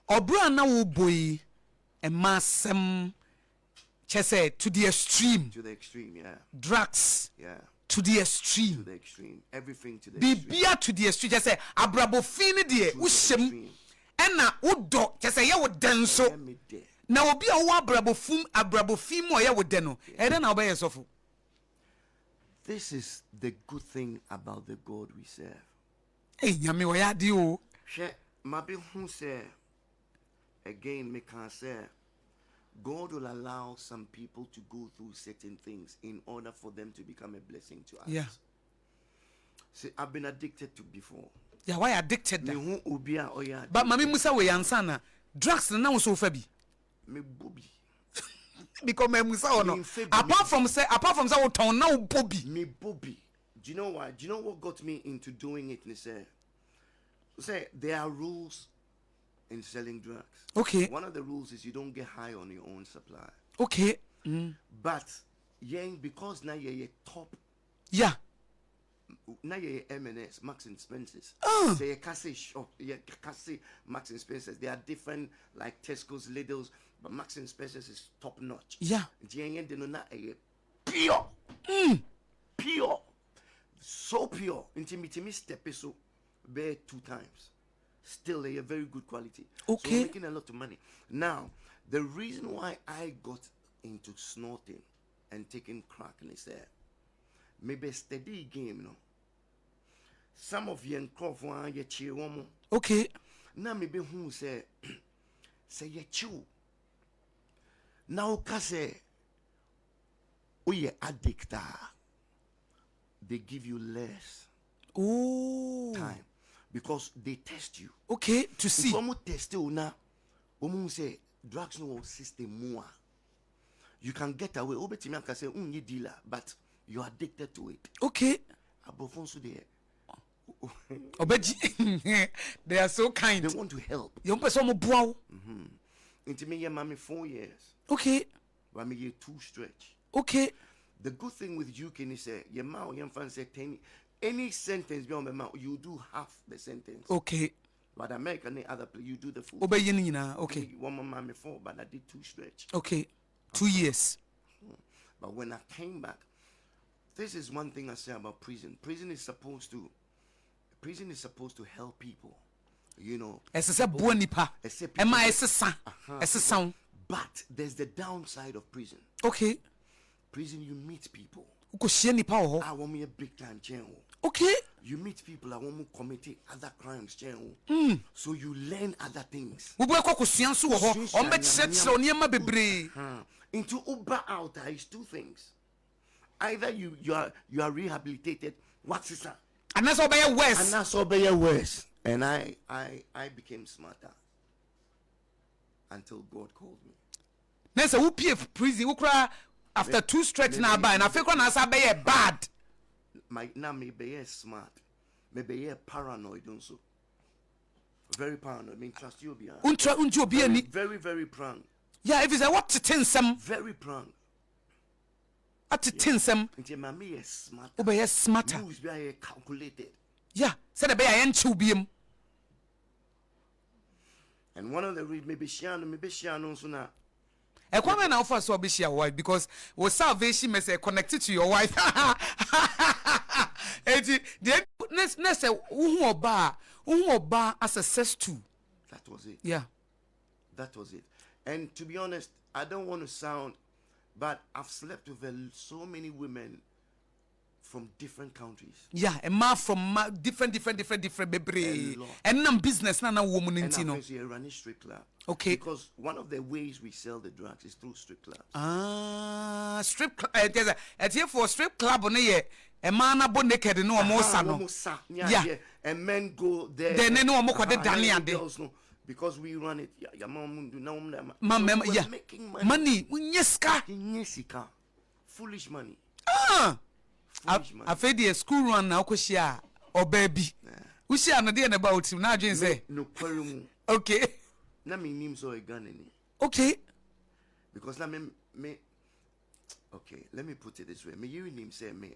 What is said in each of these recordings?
obra na wo boy e masem chese to the extreme. To the extreme, yeah. Drugs. Yeah. To the extreme. To the extreme. Everything to the Bibia to the extreme. Just say abrabofini die ushem. Ena udo just say ya wo denso. Na obi a wo abrabofim o ya wo den no. E den na obey sofo. This is the good thing about the God we serve. Eh nyame wo ya di o. She mabe hu say again me can say God will allow some people to go through certain things in order for them to become a blessing to us. Yeah. See, I've been addicted to before. Yeah, why addicted? Me hu obi a oya. But mami musa we yansa na drugs na wo so fa bi. Me bobi. Because me musa o no. Apart from say wo ton na wo bobi. Me bobi. Do you know why? Do you know what got me into doing it? Say there are rules in selling drugs. Okay. One of the rules is you don't get high on your own supply. Okay. But because now you're top. Yeah. Now you're M&S, Max and Spencer's. So you can say shop, you can say Max and Spencer's. There are different like Tesco's, Lidl's, but Max and Spencer's is top notch. Yeah. Pure. Pure. So pure. Intimate step so bear 2 times. Still a very good quality. Okay. So we're making a lot of money. Now, the reason why I got into snorting and taking crack is that maybe steady game, no. Some of you and Croft want you cheer one. Okay. Now maybe who say you chew. Now kase we addicted. They give you less time because they test you. Okay, to see. If test you now, say drugs no system more. You can get away. Obetimi can say you dealer, but you're addicted to it. Okay. Abofonso there. They are so kind. They want to help. You person mo boa. Into me your mommy 4 years. Okay. But me year 2 stretch. Okay. The good thing with you can is say your mouth your fan say 10 any sentence beyond my mouth you do half the sentence. Okay. But America and other place you do the full. Okay. One more mommy 4 but I did 2 stretch. Okay. 2 years. But when I came back, this is one thing I say about prison. Prison is supposed to help people. You know. But there's the downside of prison. Okay. Prison you meet people. I want me a big time channel. Okay. You meet people I want me commit other crimes channel. So you learn other things. Into Uber out is 2 things. Either you are rehabilitated. What's this? And that's all by worse. And that's all by worse. And I became smarter until God called me. Nessa who pay prison who cry after 2 stretch now by and I feel na say be bad. My now me be smart. Maybe paranoid also. Very paranoid. I mean trust you be. Very very prone. Yeah, if it's a what to tin some very prone. At to tin some. Until mommy is smart. Be smarter. Moves be calculated. Yeah, said be I enchu biem. And one of the maybe Shiano so now. A comment now for so be your wife because was salvation message connected to your wife. Then next who oba access to. That was it. Yeah. That was it. And to be honest, I don't want to sound, but I've slept with so many women from different countries. Yeah, a man from different baby. And nam business na woman in Tino. And I'm running strip club. Okay. Because one of the ways we sell the drugs is through strip clubs. Strip club. It's here for strip club on here. A man abo naked no more sano. Yeah. And men go there. Then no more kwade dani ade. Because we run it. Yeah, mom do no mama. Yeah. Making money. Unyesika. Foolish money. I fed the school run now kushia or baby. We share no idea about him now. Jane say no quarrel. Okay. Na me name so a gun in it. Okay. Because na me. Okay, let me put it this way. Me you name say me.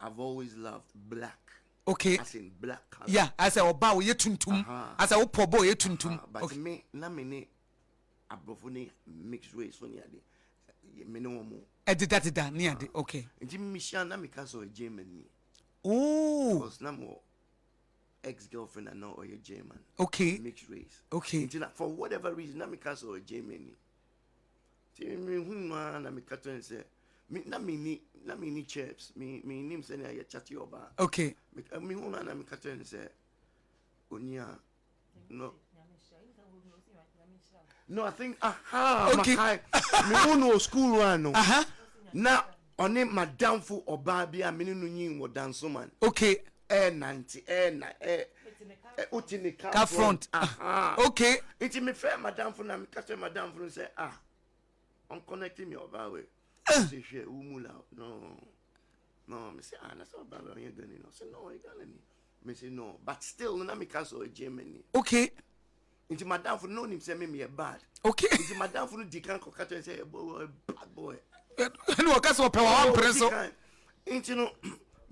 I've always loved black Okay. As in black color. Yeah, as a oba we tuntum. As a opobo ye tuntum. But Okay. me na me ne abrofone mixed race for niade. Me no mo. Edida niade. Okay. Nti me sha na me ka so German ni. Oh. Because na mo ex-girlfriend and now or a German. Okay. Mixed race. Okay. Until for whatever reason, na me cast or a German. See me who man na me cut and say me na me ni chaps. Me name say na chatty oba. Okay. Me who na me cut and say Onya no. No, I think Okay. Me who know school one no. Uh-huh. Na on him madam fu oba bia me no nyin wo dance man. Okay. Utinika Car front. Okay. It's me fair madam for na me catch madam for say I'm connecting me over way. Say share umula. No, me say that's all baba you going no. Say no, you going me say no, but still na me cancel a Germany. Okay. Into madam for no him say me a bad. Okay. Into madam for the can catch and say boy bad boy. And what case what power preso. Into no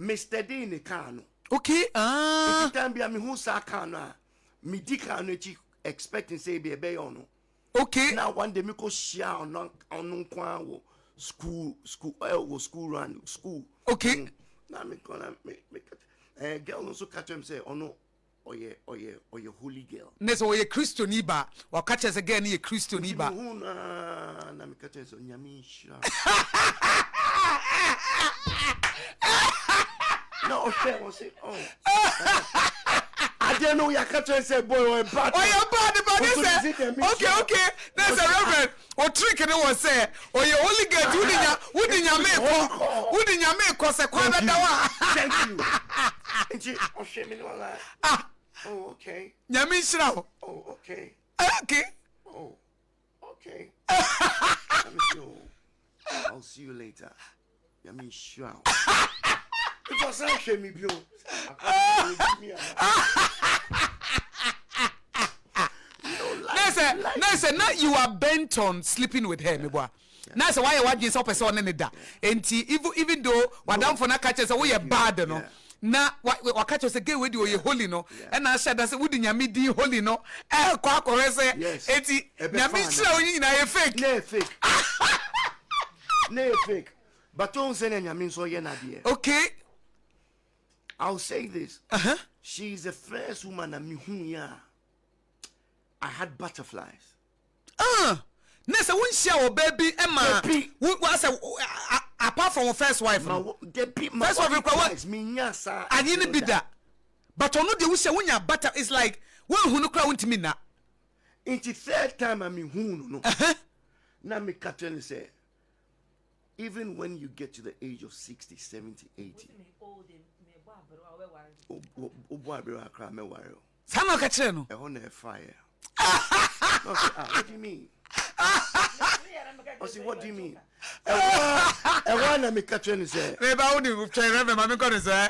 Mr. D in the car no. Okay. Every time be me who sa car no. Me di car no expecting say be a bay on. Okay. Now one day me go share on kwan wo school run school. Okay. Now me gonna make girl also catch him say oh no or ye holy girl. Neso we Christo niba. Wa catch us again ye Christo niba. Who na me catch so nyami sha. No, okay, I didn't know you catch and say boy or bad. Oh, you're bad, okay. There's a reverend. Or trick and was say, or you only get who in your make cause a quarter. Thank you. Oh, shit, me no lie. Oh, okay. Yami Shrow. Oh, okay. Okay. Oh, okay. Let me show. I'll see you later. Yami Shrow. It was actually me, bro. Nasa, now you are bent on sleeping with her, Mibwa. Nasa, why you want this person in the and even though Madame for not catches away a bad, no. Na what catch us again with you holy no, and I said that's wouldn't ya midi holy no. Quack or say, yes, eti, Yamisha in a fake. No fake. But don't say any mean so you're not here. Okay. I'll say this. She's the first woman I had butterflies. Nessa won't share baby Emma. Was apart from her first wife. First wife me yasa. I didn't be that. But on the wish when your butter is like one who no crown to me now. It's the third time who no. Now me Catherine say. Even when you get to the age of 60, 70, 80. Sama kacheno. Fire. What do you mean? What do you mean? I want to make a trend say. Maybe I wouldn't try to remember. I'm going to say,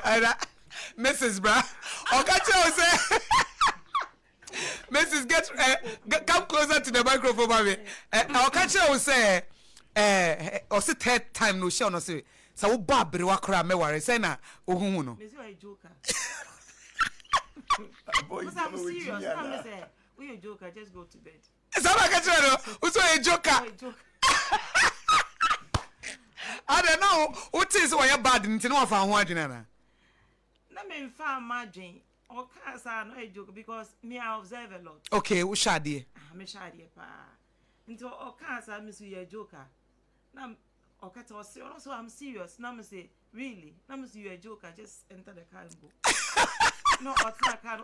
Mrs. Bra. Or catch you say, Mrs. Come closer to the microphone, baby. I'll catch you say, or sit third time no show no say. So Barbary wakra me worry say na ohun no. Me say you joker. I'm serious. I'm say we a joker, just go to bed. Sama catch you no. Who say a joker? I don't know. What is why you bad nti no fa ho adwena na. Na me fa margin. O ka sa no a joke because me I observe a lot. Okay, wo shade. Me shade pa. Nti o ka sa me so you a joker. Na okay, so I'm serious. Now me say, really? Now me say you a joker. Just enter the car and go. No, otta car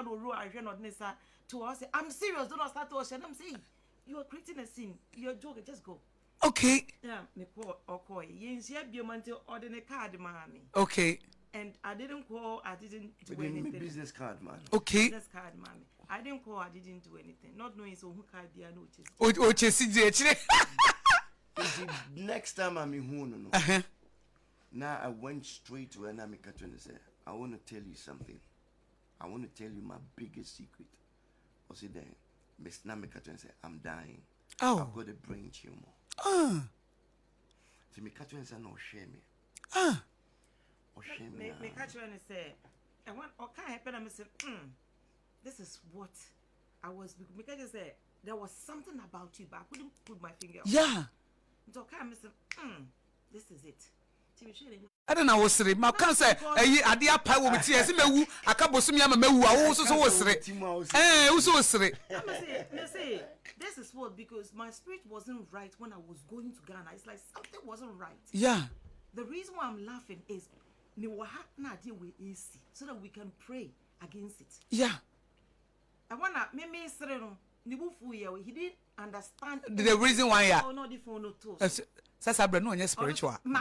no row. I hear not nessa. To us, I'm serious. Do not start to us. And I'm saying, you are creating a scene. You're a joker. Just go. Okay. Yeah, me call or call. Yes, yeah, be a man to order a card, mommy. Okay. And I didn't call. I didn't do anything. Business card, man. Okay. Business card, mommy. I didn't call. I didn't do anything. Not knowing so who card they are noticed. O chesi Next time I'm in Huno, now I went straight to an Amika and said, I want to tell you something. I want to tell you my biggest secret. I said, then, Miss Namika said, I'm dying. Oh. I've got a brain tumor. So me catch and say, no, share me. Or me catch you and say, and when okay happen, I say, this is what I was because I say there was something about you, but I couldn't put my finger on. Yeah. So okay, I say, this is it. I don't know what's it. My cancer, a dear power with tears, me, a couple of me, I'm a me, I also was it. Eh, also was it. Me say, this is what because my spirit wasn't right when I was going to Ghana. It's like something wasn't right. Yeah. The reason why I'm laughing is me wa na deal with AC so that we can pray against it. Yeah. I wanna me say no ni bufu ye he didn't understand the reason why yeah. Oh no the phone no to. Sasa bre no spiritual. The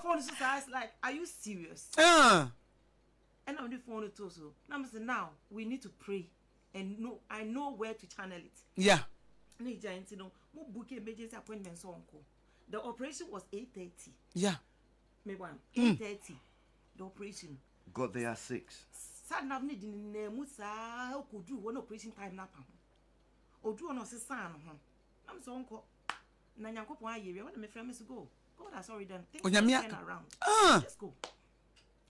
phone is like, are you serious? And I'm the phone to so. Now we need to pray and I know where to channel it. Yeah. No giant no mo book emergency appointment so uncle. The operation was 8:30. Yeah. Me one 8:30. The operation. Got there at 6. Sad na need in musa could do one operation time na pam. Odu no se san ho. I'm so uncle. Na nyankopon aye when me friend me go. God has already done things around. Let's go.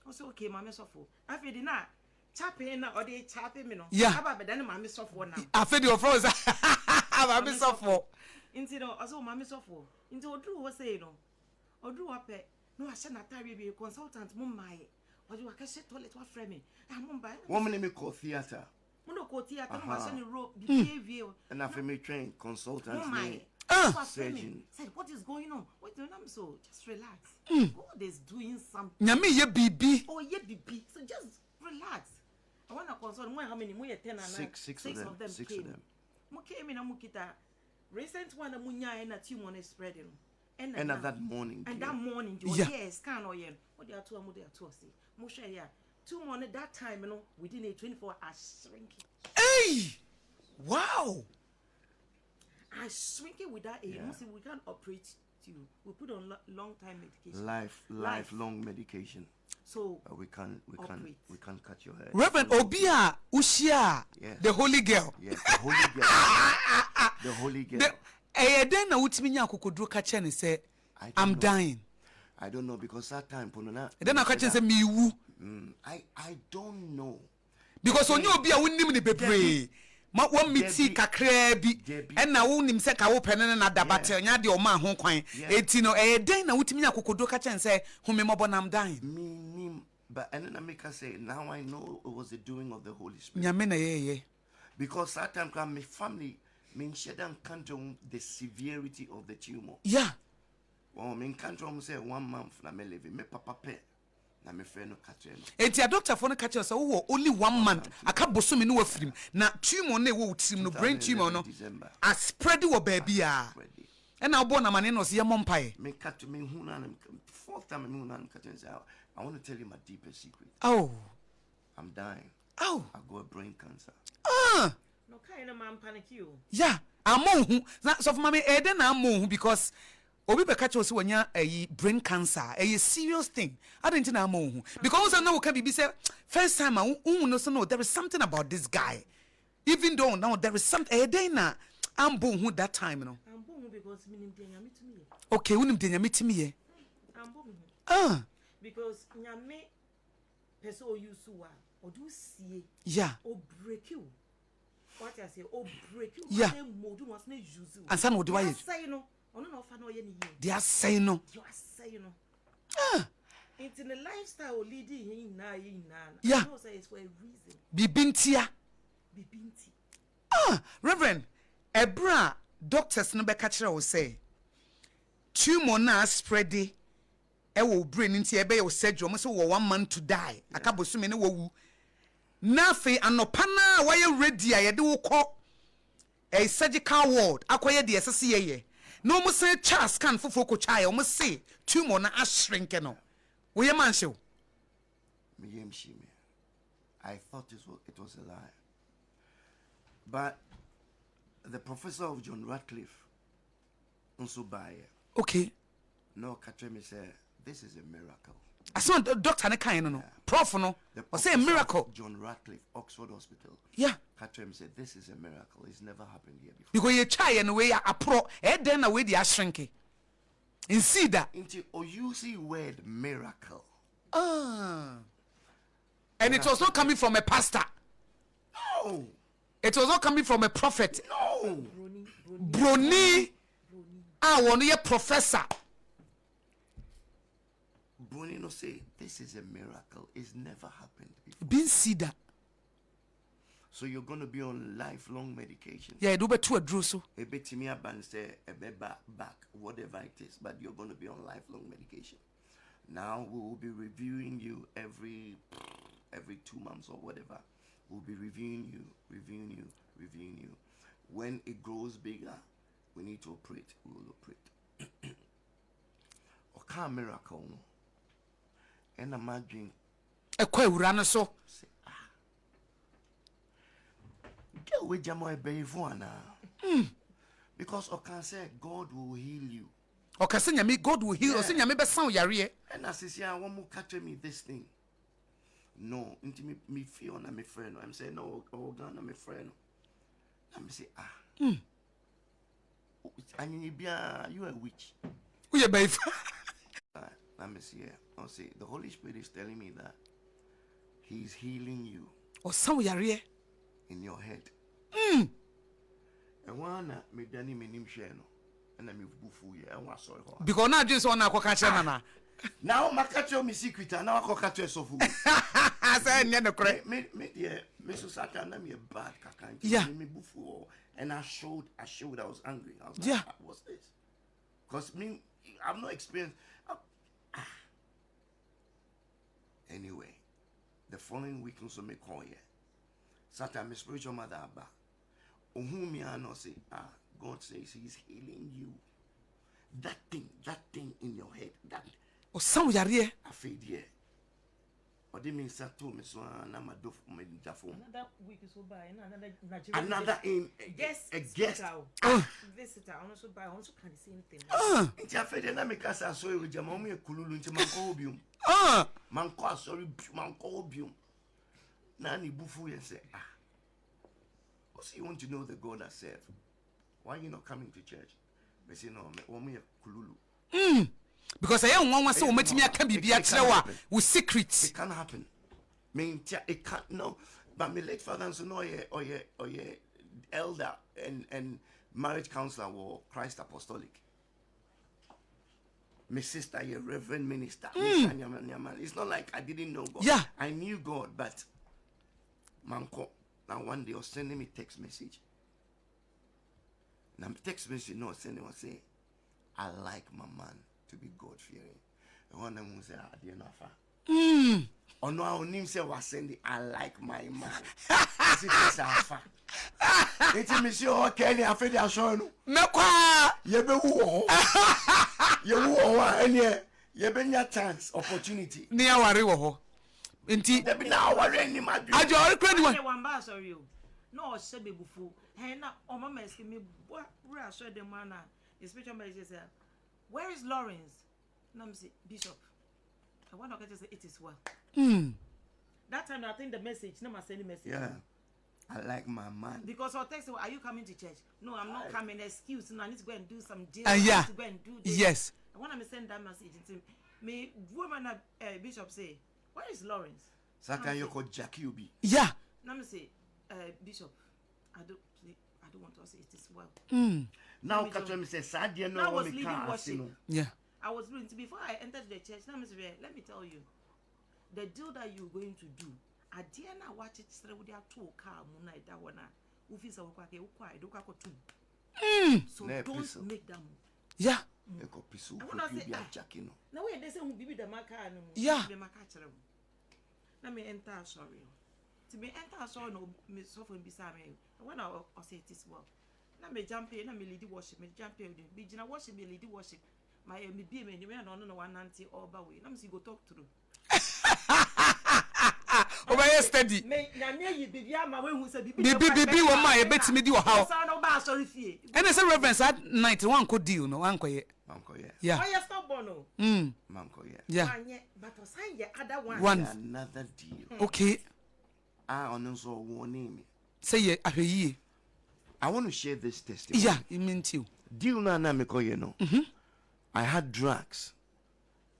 Also okay, mama sofo. Afedi na chapping na or dey chapping me no. Yeah. Aba be dan mama sofo na. Afedi your friends. Mama sofo. Inti no also mama sofo. Inti odu wo say no. Odu wa pe no a na tare be consultant mo mai. Odu wa ka she toilet wa frame me. Ah mo ba. One minute me call theater. Mo no call theater no ma she rope behavior. And after me train consultant me. Surgeon said, what is going on? What do you know? So just relax. God is doing something. Nyame ye bibi. Oh, ye bibi. So just relax. I want to consult. How many? More 10 and 9. Six of them. Six of them. Mo came in Mukita. Recent one munya and a tumor is spreading. And that morning. And that morning, yes, can or yen. What they are two and what they are two. See, Moshe, yeah. 2 months at that time, within a 24 hours shrinking. Hey! Wow! I shrink it with that aim. See, we can't operate you. We put on long time medication. Lifelong medication. So we can't cut your hair. Reverend Obia Ushia, the holy girl. Yes, the holy girl. The holy girl. Then na utimi nya kokodro ka che ne say I'm dying. I don't know because that time ponona. Then na ka che say me wu. I don't know. Because onye obi a wonim ne bebre. Ma won miti kakra bi na wonim se ka wo pene na dabate nya de o ma ho kwan enti no den na wutimi nya kokodro ka chen se home mobo nam dan me but and then I make her say now I know it was the doing of the Holy Spirit. Nyame na ye because that time come my family mean she don't count the severity of the tumor. Yeah. Well me count say 1 month na me live me papa pe na me friend no catch no. Enti a doctor for no catch us wo only 1 month aka bosomi no wafrim na tumor na wo tim no brain tumor no a spread wo baby a and now born na mane no se ye mompae me catch me hu na fourth time me hu na catch say I want to tell you my deepest secret. Oh, I'm dying. Oh, I got brain cancer. No kind of man panic you. Yeah, I'm hu na so for mama den na am hu because obi be catch us wanya brain cancer a serious thing. I didn't know am because now can be say first time I no so no there is something about this guy. Even though now there is something na am hu that time you know. I'm born because me nim nyame to me. Okay, unim de nyame to me. I'm born. Because nyame person o use wa o do see. Yeah. O break you. What I say, o break you. Yeah. Modu was na use. And some would do I say no. Ono no fa no ye ni. They are saying no. You are saying no. It's in the lifestyle leading in na. Yeah. No say it's for a reason. Bibintia. Bibinti. Reverend, ebra doctors no be catch will say tumor na spread e wo brain nti e be your surgery mo say 1 month to die. Akabosu me ne wo na fe anopa na wa ye ready a ye de wo ko a surgical ward akoye de esese ye no mo say chas scan fofo ko chai o mo say tumor na ashrink no wo ye man show me yem shi me I thought it was a lie, but the professor of John Radcliffe also by okay no catch me say this is a miracle. I saw doctor ne kan no prof no o say a miracle. John Radcliffe, Oxford Hospital. Yeah. Catch him said this is a miracle. It's never happened here before. Because you try and we are pro e den na we dey ashrinke. In Cedar. Into or you see word miracle. And it was not coming from a pastor. No. It was not coming from a prophet. No. Brony. One year professor. Brony no say this is a miracle. It's never happened before. Bin Cedar. So you're going to be on lifelong medication. Yeah, do better to a druso. A bit to me about say a back, whatever it is, but you're going to be on lifelong medication. Now we will be reviewing you every 2 months or whatever. We'll be reviewing you. When it grows bigger, we need to operate. We will operate. Or miracle, no. And imagine. A quay run so. Get with Jamoy Bayfwana. Because I can say God will heal you. Okay, send me God will heal. Send me be sound yari. And as I say, I want to catch me this thing. No, into me feel na my friend. I'm saying no, Ghana my friend. I'm say and you a witch. We are bayf. Let me see. I'll say the Holy Spirit is telling me that He's healing you. Or sound yari. In your head. And one me Danny me nim share no. And I me bufu ye. And what sorry. Because now just one ako catch na. Now my catch me secret and now I catch you so full. I said near the correct. Me so Satan na me a bad kakan. Yeah. Me bufu and I showed I was angry. I was yeah. Like, what's this? Because me I've no experience. Anyway, the following week also me call here. Satan, my spiritual mother, whom you know say, God says He's healing you. That thing in your head, that. Oh, some yari. I feel yeah. What do you mean, Sato? Me so na ma do me dafo. Another week is so by another in a guest. Visitor. I also buy. Also can the same thing. It's a fed na me kasa so you jama me kululu nti man ko obium. Man ko sorry man ko obium. Nani bufu ye say also you want to know the God I serve. Why you not coming to church? They say no, me kululu. Because I am one so much me can be with secrets. It can't happen. It can't no. But my late father so no or elder and marriage counselor or Christ Apostolic. My sister, a reverend minister. It's not like I didn't know God. Yeah. I knew God, but Manko, now one day was sending me text message. Now text message no sending was say, I like my man to be God fearing. And one of them say, I didn't know. Or no, I only say was sending, I like my man. It's a it's me see okay, I feel show no. You be who? You who any you be your chance opportunity. Near worry wo. Inti there be now worry any my. Ajo credit one ba sorry you. No se be bufu. He na o mama eske me we assure them na. The spiritual message say, where is Lawrence? Na me say Bishop. I want to say it is well. That time I think the message, no send the message. Yeah. I like my man. Because I'll text you, are you coming to church? No, I'm not coming. Excuse me, I need to go and do some deal. Yeah. To go and do this. Yes. I want to send that message to me. Woman Bishop say, where is Lawrence? Satan you call Jackie Ubi. Yeah. Let me say, Bishop, I don't want to say it is well. Now catch me say Sadia no. I was leading worship. Yeah. I was doing before I entered the church. Let me tell you, the deal that you're going to do. I dare not watch it straight with their two car moonlight that one. So don't make them. Yeah. Now they say who be the marker. Yeah. Let me enter sorry. To me enter sorry no me suffer beside me. When I say it is well. Let me jump in, let me lead worship, me jump in, be jina worship, me lead worship. My me be me no one auntie all by way. Let me see go talk through. Over here steady. Me na ye bibi ama we hu se bibi. Bibi wo ma ye betimi di wo hawo. Sa no ba sorry fie. And say reverence at 91 ko deal no wan ko ye. Manko ye. Yeah. Oh yes stop bono. Manko ye. Yeah. But assign ye other one. Another deal. Okay. On so one name. Say ye ahwe. I want to share this testimony. Yeah, it meant you. Deal na me ko ye no. I had drugs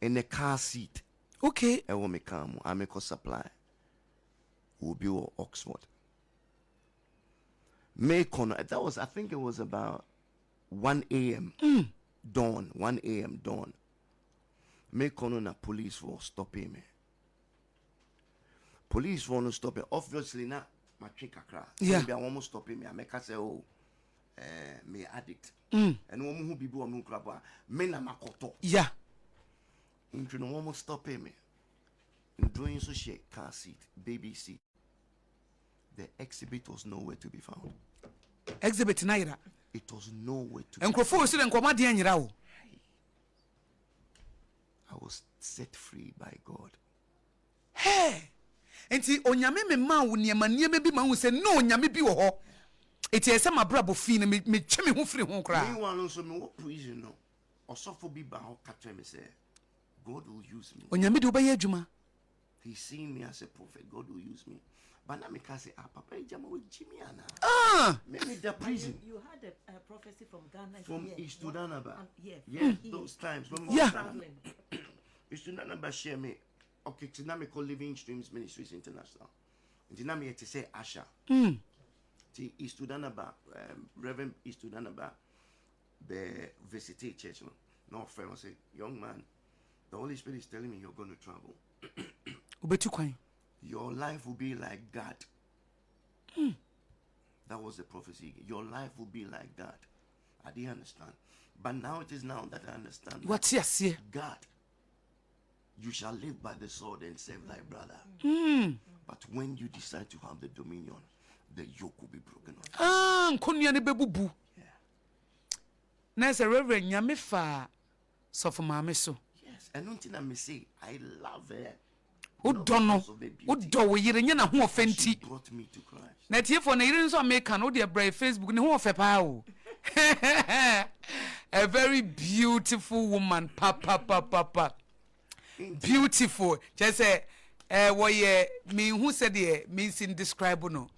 in the car seat. Okay. I want me come. I make a supply. Will be Oxford. That was, I think it was about 1 a.m. Dawn. 1 a.m. dawn. Make on a police for stopping me. Police for no stopping. Obviously not my trick akra. Yeah. Maybe I almost stopping me. I make say me addict. And woman who be born no crab. Me na makoto. Yeah. You know almost stopping me. In doing so she car seat, baby seat. The exhibit was nowhere to be found. Exhibit naira. It was nowhere to And be found. Crawford said, and Commander Yanyao. I was set free by God. Hey! And see, Onyame me ma wo niema niema bi ma wo say no Onyame bi wo ho. It is my brabo fee me chemi ho free ho kra. Meanwhile, also me what prison no. Osofo bi ba ho catch me say, God will use me. Onyame de obaye adwuma. He seen me as a prophet. God will use me. But now me can say, Papa, Jama with Jimmy Anna. Maybe the prison. You had a prophecy from Ghana. From East Sudanaba. Yes. Those times. When Yeah. Traveling. East Sudanaba share me. Okay, now me call Living Streams Ministries International. And now me to say Asha. East Sudanaba, Reverend East Sudanaba, the visited church. No friend will say, young man, the Holy Spirit is telling me you're going to travel. Obetu kwan. Your life will be like God. That was the prophecy. Your life will be like God. I didn't understand. But now it is now that I understand. What's yes here? God, you shall live by the sword and save thy brother. But when you decide to have the dominion, the yoke will be broken off. Nkonia ne bebubu. Yeah. Na se Reverend Nyame fa so for maame so. Yes. And until I may say, I love her. Udono. Udo wo yire nya na ho She ofenti. brought me to Christ. Na tie for na yire nso America no de brave Facebook ne ho ofe o. A very beautiful woman. Papa. Beautiful. Just say wo ye me who said me sin describe no.